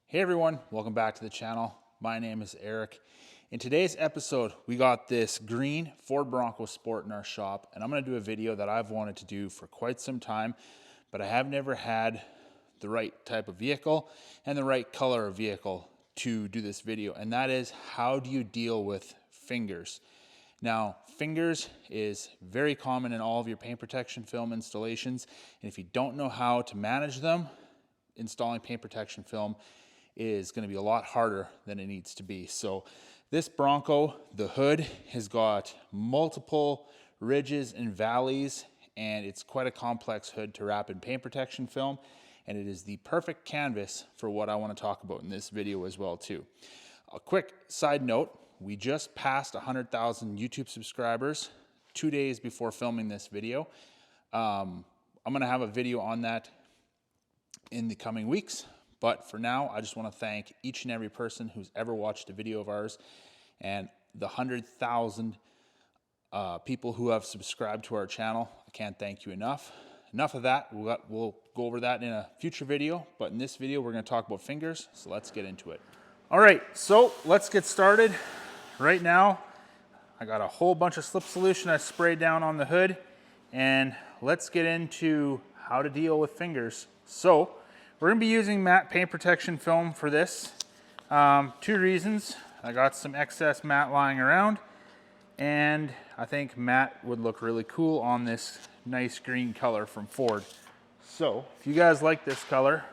Hey everyone, welcome back to the channel. My name is Eric. In today's episode, we got this green Ford Bronco Sport in our shop, and I'm going to do a video that I've wanted to do for quite some time, but I have never had the right type of vehicle and the right color of vehicle to do this video, and that is how do you deal with fingers. Now, fingers is very common in all of your paint protection film installations, and if you don't know how to manage them, installing paint protection film is going to be a lot harder than it needs to be. So this Bronco, the hood has got multiple ridges and valleys, and it's quite a complex hood to wrap in paint protection film, and it is the perfect canvas for what I want to talk about in this video as well too. A quick side note, we just passed 100,000 YouTube subscribers 2 days before filming this video. I'm going to have a video on that in the coming weeks. But for now, I just want to thank each and every person who's ever watched a video of ours and the 100,000 people who have subscribed to our channel. I can't thank you enough. Enough of that. We'll go over that in a future video. But in this video, we're going to talk about fingers. So let's get into it. All right, so let's get started. Right now, I got a whole bunch of slip solution I sprayed down on the hood. And let's get into how to deal with fingers. So we're going to be using matte paint protection film for this. 2 reasons. I got some excess matte lying around, and I think matte would look really cool on this nice green color from Ford. So if you guys like this color,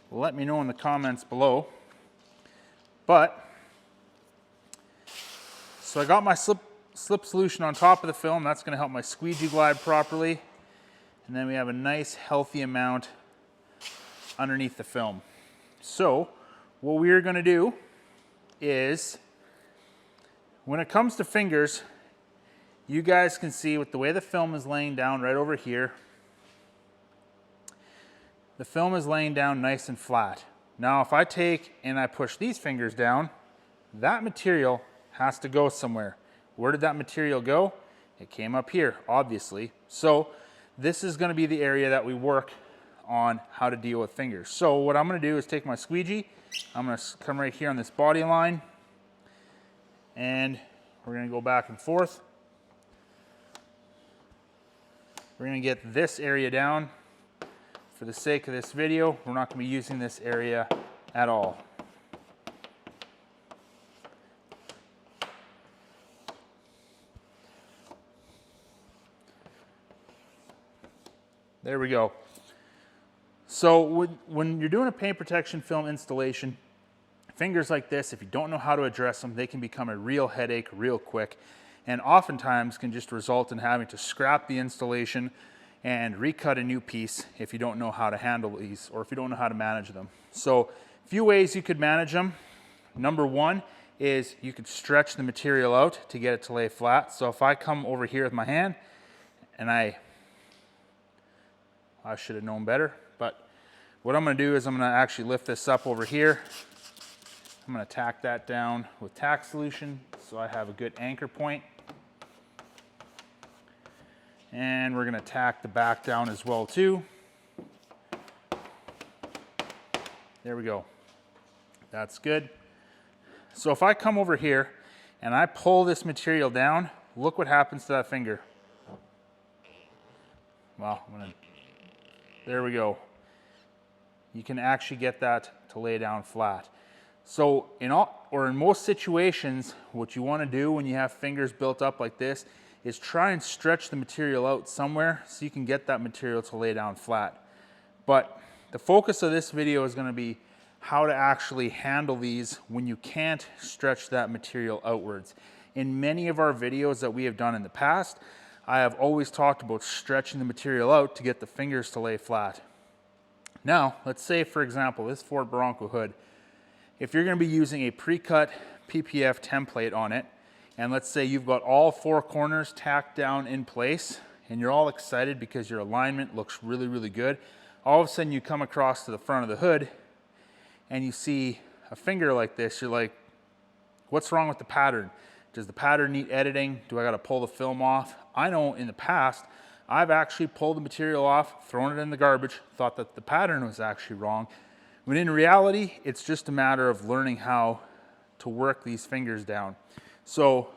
let me know in the comments below. So I got my slip solution on top of the film. That's going to help my squeegee glide properly. And then we have a nice healthy amount underneath the film. So what we're going to do is, when it comes to fingers, you guys can see with the way the film is laying down right over here, the film is laying down nice and flat. Now if I take and I push these fingers down, that material has to go somewhere. Where did that material go? It came up here, obviously. So this is going to be the area that we work on how to deal with fingers. So what I'm going to do is take my squeegee, I'm going to come right here on this body line, and we're going to go back and forth. We're going to get this area down. For the sake of this video, we're not going to be using this area at all. There we go. So when you're doing a paint protection film installation, fingers like this, if you don't know how to address them, they can become a real headache real quick, and oftentimes can just result in having to scrap the installation and recut a new piece if you don't know how to handle these or if you don't know how to manage them. So a few ways you could manage them. Number one is you could stretch the material out to get it to lay flat. So if I come over here with my hand, and I should have known better, but what I'm going to do is I'm going to actually lift this up over here. I'm going to tack that down with tack solution so I have a good anchor point. And we're going to tack the back down as well too. There we go. That's good. So if I come over here and I pull this material down, look what happens to that finger. Well, there we go. You can actually get that to lay down flat. So in most situations, what you want to do when you have fingers built up like this is try and stretch the material out somewhere so you can get that material to lay down flat. But the focus of this video is going to be how to actually handle these when you can't stretch that material outwards. In many of our videos that we have done in the past, I have always talked about stretching the material out to get the fingers to lay flat. Now, let's say, for example, this Ford Bronco hood, if you're going to be using a pre-cut PPF template on it, and let's say you've got all 4 corners tacked down in place, and you're all excited because your alignment looks really, really good, all of a sudden you come across to the front of the hood, and you see a finger like this, you're like, what's wrong with the pattern? Does the pattern need editing? Do I got to pull the film off? I know in the past, I've actually pulled the material off, thrown it in the garbage, thought that the pattern was actually wrong, When in reality, it's just a matter of learning how to work these fingers down. So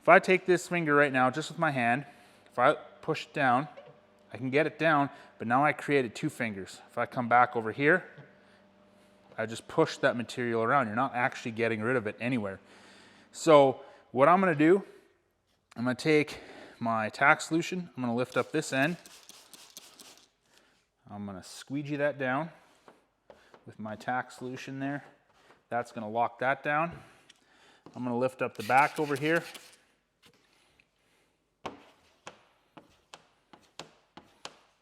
if I take this finger right now, just with my hand, if I push it down, I can get it down, but now I created 2 fingers. If I come back over here, I just push that material around. You're not actually getting rid of it anywhere. So what I'm gonna do, I'm gonna take my tack solution, I'm gonna lift up this end, I'm gonna squeegee that down with my tack solution there. That's gonna lock that down. I'm gonna lift up the back over here.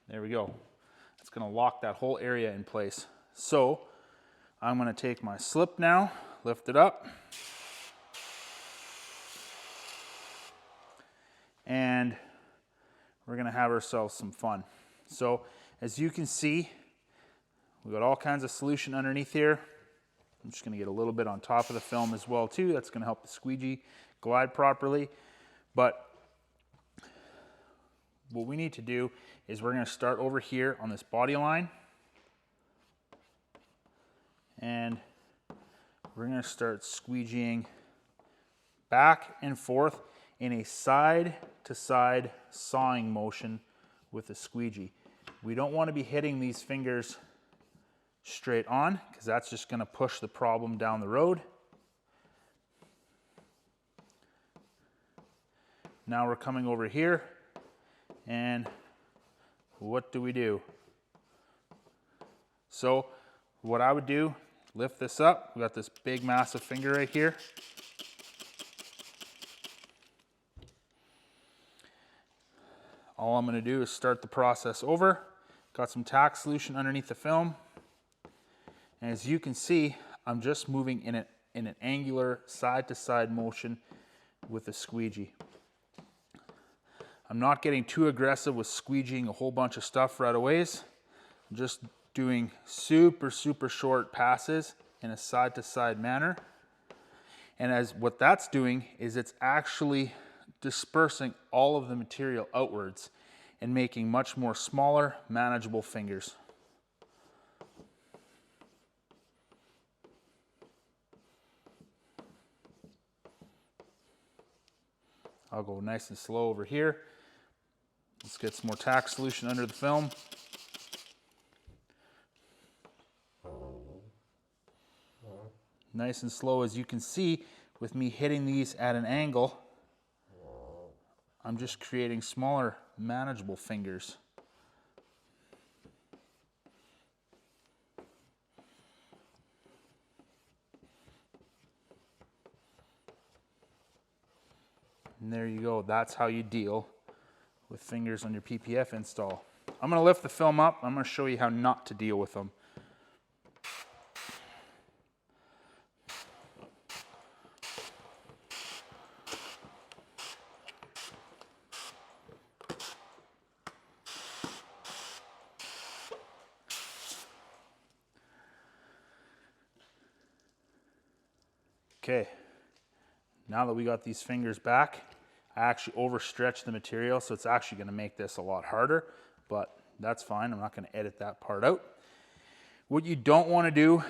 There we go. It's gonna lock that whole area in place. So I'm gonna take my slip now, lift it up, and we're gonna have ourselves some fun. So as you can see, we've got all kinds of solution underneath here. I'm just gonna get a little bit on top of the film as well too. That's gonna help the squeegee glide properly. But what we need to do is we're gonna start over here on this body line, and we're gonna start squeegeeing back and forth in a side-to-side sawing motion with the squeegee. We don't want to be hitting these fingers straight on, because that's just going to push the problem down the road. Now we're coming over here, and what do? So what I would do, lift this up. We got this big massive finger right here. All I'm going to do is start the process over. Got some tack solution underneath the film. And as you can see, I'm just moving in an angular side-to-side motion with the squeegee. I'm not getting too aggressive with squeegeeing a whole bunch of stuff right away. I'm just doing super short passes in a side-to-side manner. And as what that's doing is it's actually dispersing all of the material outwards and making much more smaller, manageable fingers. I'll go nice and slow over here. Let's get some more tack solution under the film. Nice and slow. As you can see, with me hitting these at an angle, I'm just creating smaller, manageable fingers. And there you go. That's how you deal with fingers on your PPF install. I'm going to lift the film up. I'm going to show you how not to deal with them. Okay, now that we got these fingers back, I actually overstretched the material, so it's actually going to make this a lot harder, but that's fine. I'm not going to edit that part out. What you don't want to do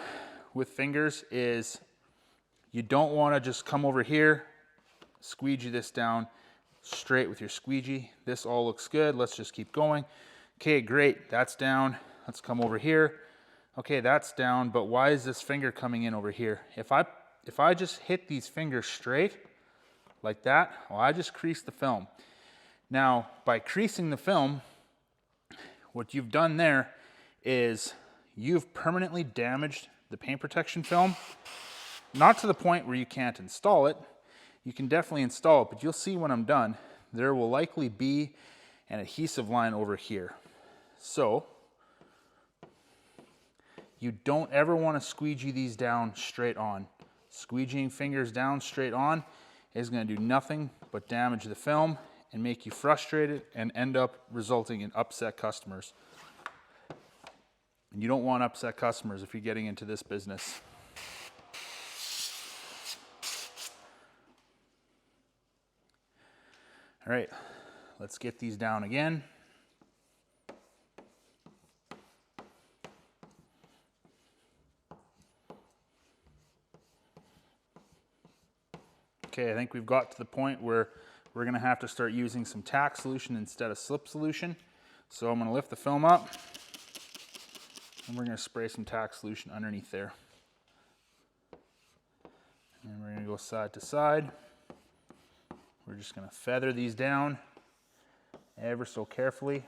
with fingers is you don't want to just come over here, squeegee this down straight with your squeegee. This all looks good. Let's just keep going. Okay, great. That's down. Let's come over here. Okay, that's down, but why is this finger coming in over here? If I just hit these fingers straight like that, well, I just creased the film. Now, by creasing the film, what you've done there is you've permanently damaged the paint protection film. Not to the point where you can't install it. You can definitely install it, but you'll see when I'm done, there will likely be an adhesive line over here. So, you don't ever want to squeegee these down straight on. Squeegeeing fingers down straight on is going to do nothing but damage the film and make you frustrated and end up resulting in upset customers. And you don't want upset customers if you're getting into this business. All right, let's get these down again. Okay, I think we've got to the point where we're gonna have to start using some tack solution instead of slip solution. So I'm gonna lift the film up and we're gonna spray some tack solution underneath there. And we're gonna go side to side. We're just gonna feather these down ever so carefully.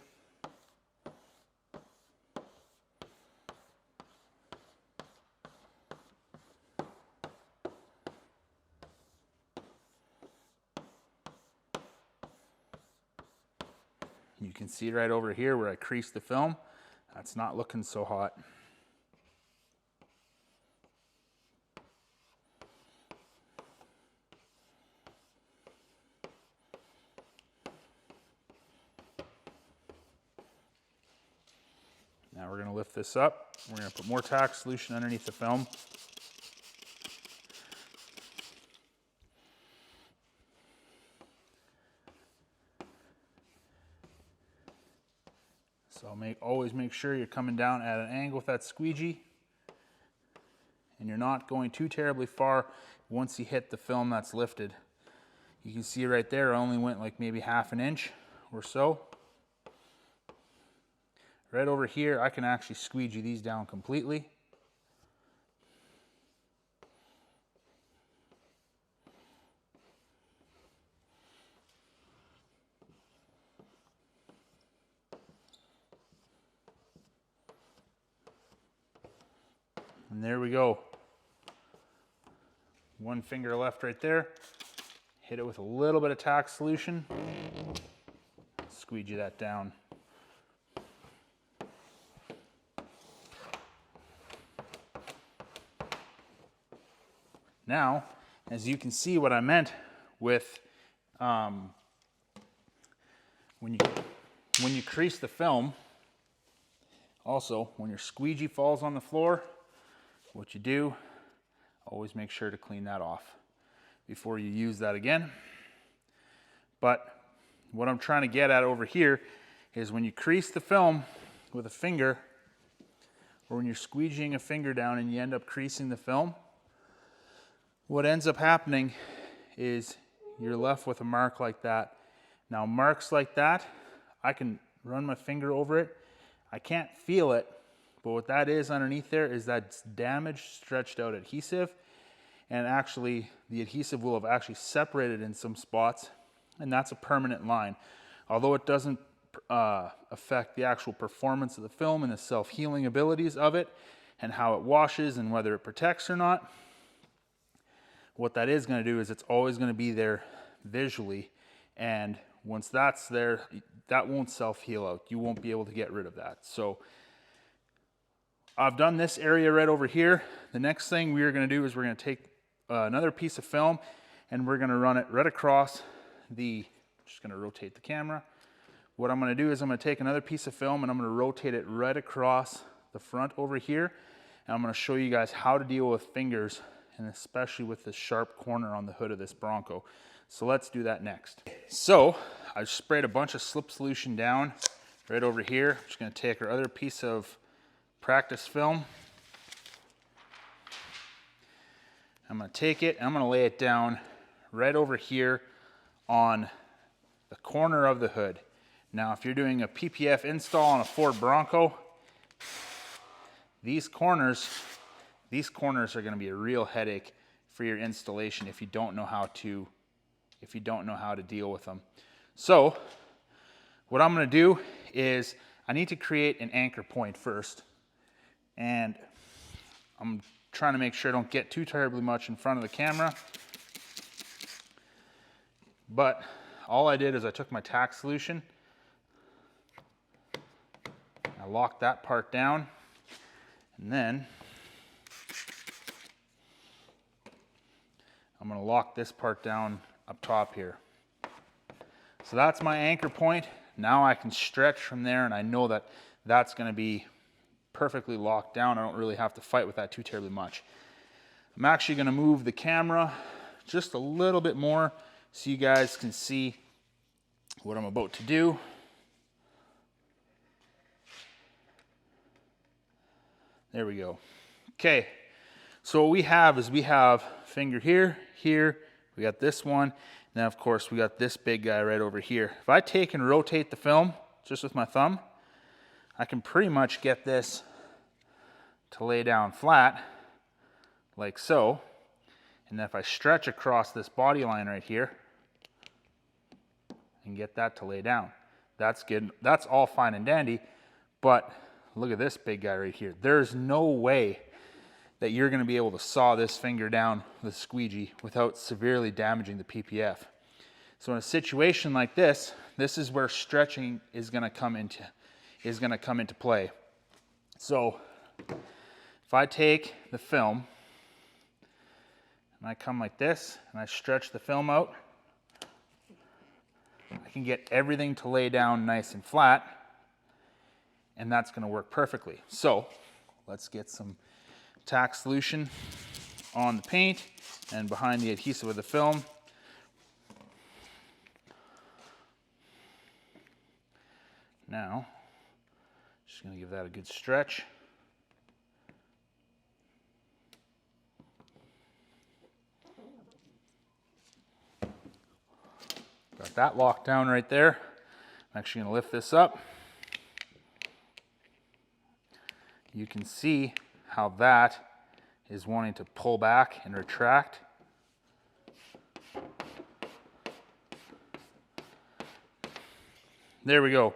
You can see right over here where I creased the film, that's not looking so hot. Now we're going to lift this up. We're going to put more tack solution underneath the film. So always make sure you're coming down at an angle with that squeegee, and you're not going too terribly far once you hit the film that's lifted. You can see right there I only went like maybe ½ an inch or so. Right over here I can actually squeegee these down completely. And there we go. One finger left right there. Hit it with a little bit of tack solution. Squeegee that down. Now, as you can see what I meant with when you crease the film, also when your squeegee falls on the floor, what you do, always make sure to clean that off before you use that again. But what I'm trying to get at over here is when you crease the film with a finger, or when you're squeegeeing a finger down and you end up creasing the film, what ends up happening is you're left with a mark like that. Now marks like that, I can run my finger over it. I can't feel it, but what that is underneath there is that damaged, stretched out adhesive. And actually the adhesive will have actually separated in some spots, and that's a permanent line. Although it doesn't affect the actual performance of the film and the self-healing abilities of it and how it washes and whether it protects or not, what that is going to do is it's always going to be there visually, and once that's there, that won't self-heal out. You won't be able to get rid of that. So I've done this area right over here. The next thing we are going to do is we're going to take another piece of film and we're going to run it right across the, just going to rotate the camera. What I'm going to do is I'm going to take another piece of film and I'm going to rotate it right across the front over here. And I'm going to show you guys how to deal with fingers, and especially with the sharp corner on the hood of this Bronco. So let's do that next. So I've sprayed a bunch of slip solution down right over here. I'm just going to take our other piece of practice film. I'm going to take it and I'm going to lay it down right over here on the corner of the hood. Now, if you're doing a PPF install on a Ford Bronco, these corners are going to be a real headache for your installation if you don't know how to deal with them. So what I'm going to do is I need to create an anchor point first, and I'm trying to make sure I don't get too terribly much in front of the camera. But all I did is I took my tack solution, I locked that part down, and then I'm going to lock this part down up top here. So that's my anchor point. Now I can stretch from there, and I know that that's going to be perfectly locked down. I don't really have to fight with that too terribly much. I'm actually going to move the camera just a little bit more so you guys can see what I'm about to do. There we go. Okay, so what we have is we have finger here, here, We got this one. Now, of course, we got this big guy right over here. If I take and rotate the film just with my thumb, I can pretty much get this to lay down flat, like so. And then if I stretch across this body line right here and get that to lay down, that's good. That's all fine and dandy, but look at this big guy right here. There's no way that you're going to be able to saw this finger down with a squeegee without severely damaging the PPF. So in a situation like this, this is where stretching is going to come into play. So if I take the film and I come like this and I stretch the film out, I can get everything to lay down nice and flat, and that's going to work perfectly. So let's get some tack solution on the paint and behind the adhesive of the film. Now, just going to give that a good stretch. Got that locked down right there. I'm actually going to lift this up. You can see how that is wanting to pull back and retract. There we go.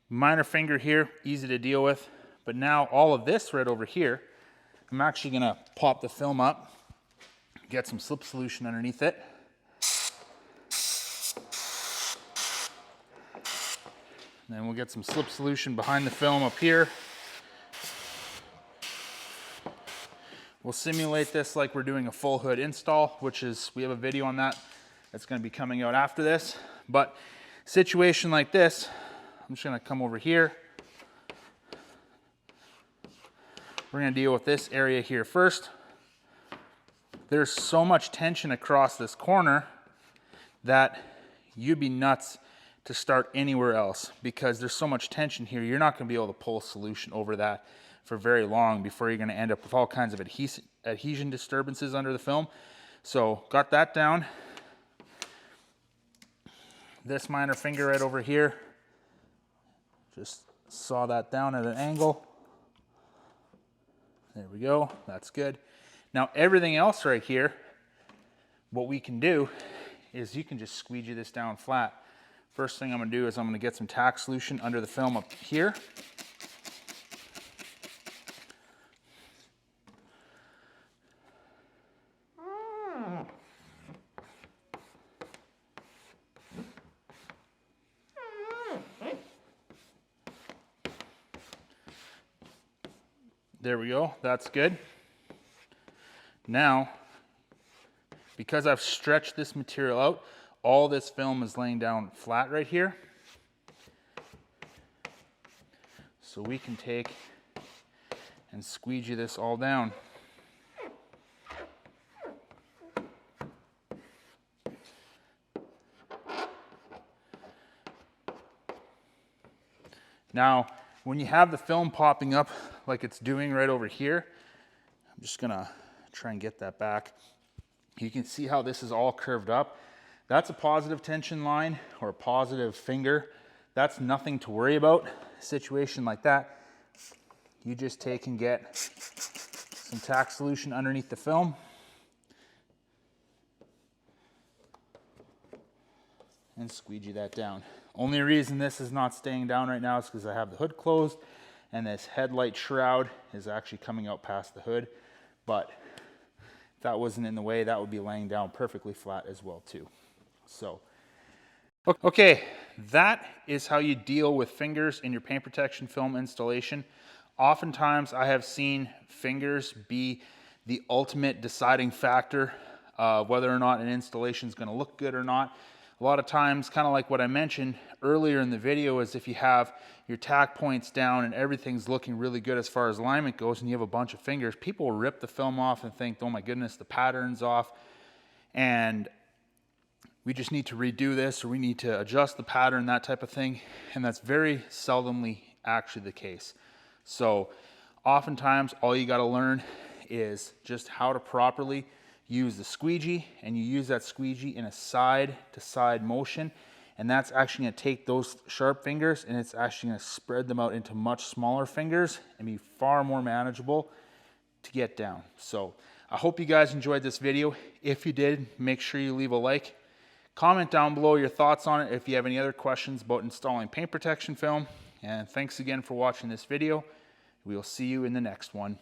Minor finger here, easy to deal with. But now all of this right over here, I'm actually going to pop the film up, get some slip solution underneath it. Then we'll get some slip solution behind the film up here. We'll simulate this like we're doing a full hood install, which is, we have a video on that that's going to be coming out after this. But situation like this, I'm just going to come over here. We're going to deal with this area here first. There's so much tension across this corner that you'd be nuts to start anywhere else, because there's so much tension here. You're not going to be able to pull a solution over that for very long before you're going to end up with all kinds of adhesion disturbances under the film. So got that down. This minor finger right over here, just saw that down at an angle. There we go, that's good. Now everything else right here, what we can do is you can just squeegee this down flat. First thing I'm going to do is I'm going to get some tack solution under the film up here. There we go, that's good. Now, because I've stretched this material out, all this film is laying down flat right here. So we can take and squeegee this all down. Now, when you have the film popping up like it's doing right over here, I'm just gonna try and get that back. You can see how this is all curved up. That's a positive tension line or a positive finger. That's nothing to worry about. A situation like that, you just take and get some tack solution underneath the film. And squeegee that down. Only reason this is not staying down right now is because I have the hood closed and this headlight shroud is actually coming out past the hood. But if that wasn't in the way, that would be laying down perfectly flat as well too. So, okay, that is how you deal with fingers in your paint protection film installation. Oftentimes I have seen fingers be the ultimate deciding factor of whether or not an installation is going to look good or not. A lot of times, kind of like what I mentioned earlier in the video, is if you have your tack points down and everything's looking really good as far as alignment goes and you have a bunch of fingers, people will rip the film off and think, oh my goodness, the pattern's off and we just need to redo this, or we need to adjust the pattern, that type of thing. And that's very seldomly actually the case. So oftentimes all you got to learn is just how to properly use the squeegee, and you use that squeegee in a side to side motion, and that's actually going to take those sharp fingers and it's actually going to spread them out into much smaller fingers and be far more manageable to get down. So I hope you guys enjoyed this video. If you did, make sure you leave a like. Comment down below your thoughts on it if you have any other questions about installing paint protection film. And thanks again for watching this video. We'll see you in the next one.